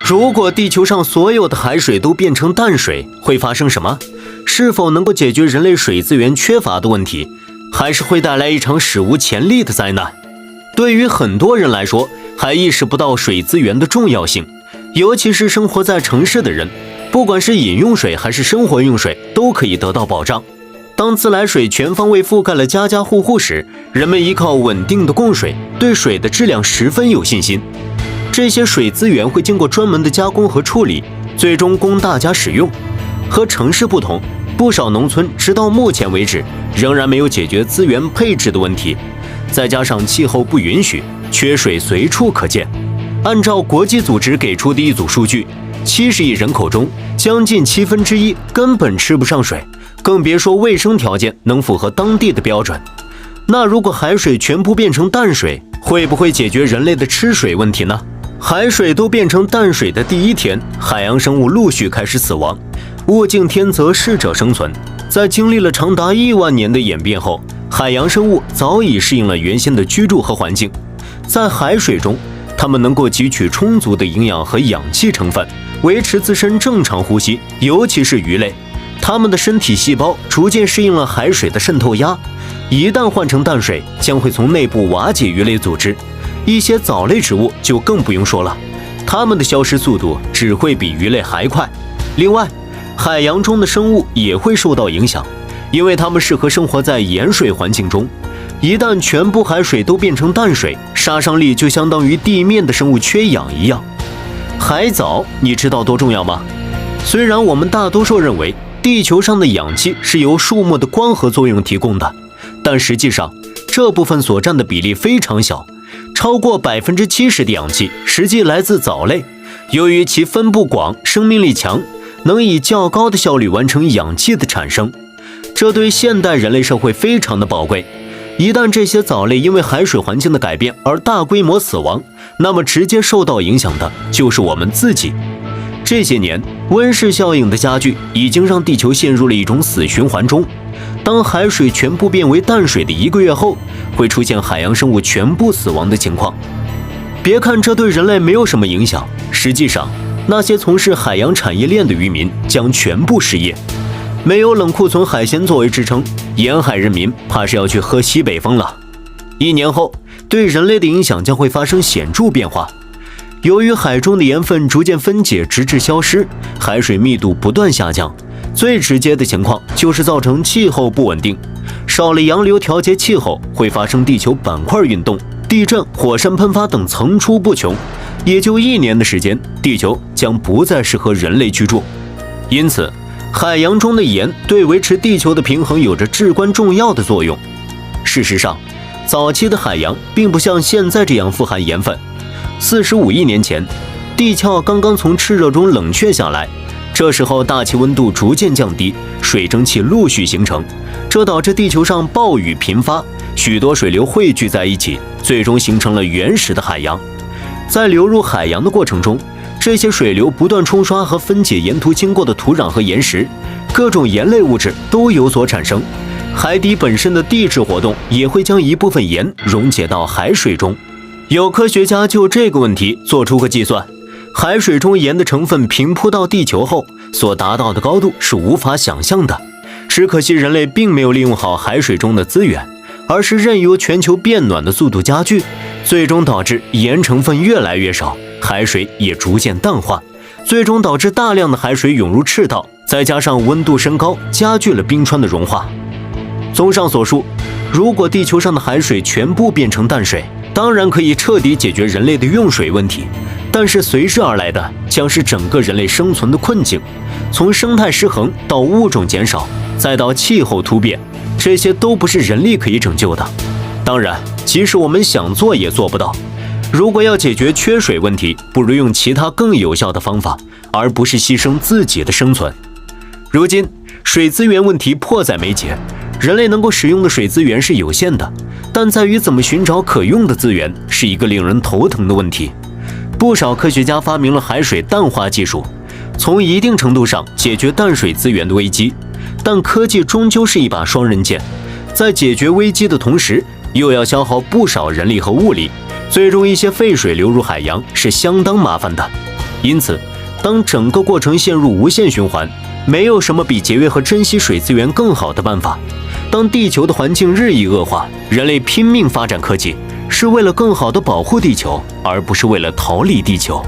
如果地球上所有的海水都变成淡水，会发生什么？是否能够解决人类水资源缺乏的问题，还是会带来一场史无前例的灾难？对于很多人来说，还意识不到水资源的重要性，尤其是生活在城市的人，不管是饮用水还是生活用水，都可以得到保障。当自来水全方位覆盖了家家户户时，人们依靠稳定的供水，对水的质量十分有信心。这些水资源会经过专门的加工和处理，最终供大家使用。和城市不同，不少农村直到目前为止仍然没有解决资源配置的问题，再加上气候不允许，缺水随处可见。按照国际组织给出的一组数据，70亿人口中将近1/7根本吃不上水，更别说卫生条件能符合当地的标准。那如果海水全部变成淡水，会不会解决人类的吃水问题呢？海水都变成淡水的第一天，海洋生物陆续开始死亡。物竞天择，适者生存。在经历了长达1万年的演变后，海洋生物早已适应了原先的居住和环境。在海水中，它们能够汲取充足的营养和氧气成分，维持自身正常呼吸。尤其是鱼类，它们的身体细胞逐渐适应了海水的渗透压，一旦换成淡水，将会从内部瓦解鱼类组织。一些藻类植物就更不用说了，它们的消失速度只会比鱼类还快。另外，海洋中的生物也会受到影响，因为它们适合生活在盐水环境中。一旦全部海水都变成淡水，杀伤力就相当于地面的生物缺氧一样。海藻，你知道多重要吗？虽然我们大多数认为地球上的氧气是由树木的光合作用提供的，但实际上这部分所占的比例非常小。超过70%的氧气实际来自藻类，由于其分布广、生命力强，能以较高的效率完成氧气的产生，这对现代人类社会非常的宝贵。一旦这些藻类因为海水环境的改变而大规模死亡，那么直接受到影响的就是我们自己。这些年，温室效应的加剧已经让地球陷入了一种死循环中。当海水全部变为淡水的1个月后，会出现海洋生物全部死亡的情况。别看这对人类没有什么影响，实际上那些从事海洋产业链的渔民将全部失业。没有冷库存海鲜作为支撑，沿海人民怕是要去喝西北风了。1年后，对人类的影响将会发生显著变化。由于海中的盐分逐渐分解直至消失，海水密度不断下降，最直接的情况就是造成气候不稳定。少了洋流调节气候，会发生地球板块运动、地震、火山喷发等层出不穷。也就1年的时间，地球将不再适合人类居住。因此，海洋中的盐对维持地球的平衡有着至关重要的作用。事实上，早期的海洋并不像现在这样富含盐分。45亿年前，地壳刚刚从炽热中冷却下来，这时候大气温度逐渐降低，水蒸气陆续形成，这导致地球上暴雨频发，许多水流汇聚在一起，最终形成了原始的海洋。在流入海洋的过程中，这些水流不断冲刷和分解沿途经过的土壤和岩石，各种盐类物质都有所产生。海底本身的地质活动也会将一部分盐溶解到海水中。有科学家就这个问题做出个计算，海水中盐的成分平铺到地球后所达到的高度是无法想象的。只可惜人类并没有利用好海水中的资源，而是任由全球变暖的速度加剧，最终导致盐成分越来越少，海水也逐渐淡化，最终导致大量的海水涌入赤道，再加上温度升高，加剧了冰川的融化。综上所述，如果地球上的海水全部变成淡水，当然可以彻底解决人类的用水问题，但是随之而来的将是整个人类生存的困境。从生态失衡到物种减少，再到气候突变，这些都不是人力可以拯救的。当然，即使我们想做也做不到。如果要解决缺水问题，不如用其他更有效的方法，而不是牺牲自己的生存。如今，水资源问题迫在眉睫，人类能够使用的水资源是有限的，但在于怎么寻找可用的资源是一个令人头疼的问题。不少科学家发明了海水淡化技术，从一定程度上解决淡水资源的危机。但科技终究是一把双刃剑，在解决危机的同时，又要消耗不少人力和物力，最终一些废水流入海洋是相当麻烦的。因此，当整个过程陷入无限循环，没有什么比节约和珍惜水资源更好的办法。当地球的环境日益恶化，人类拼命发展科技，是为了更好地保护地球，而不是为了逃离地球。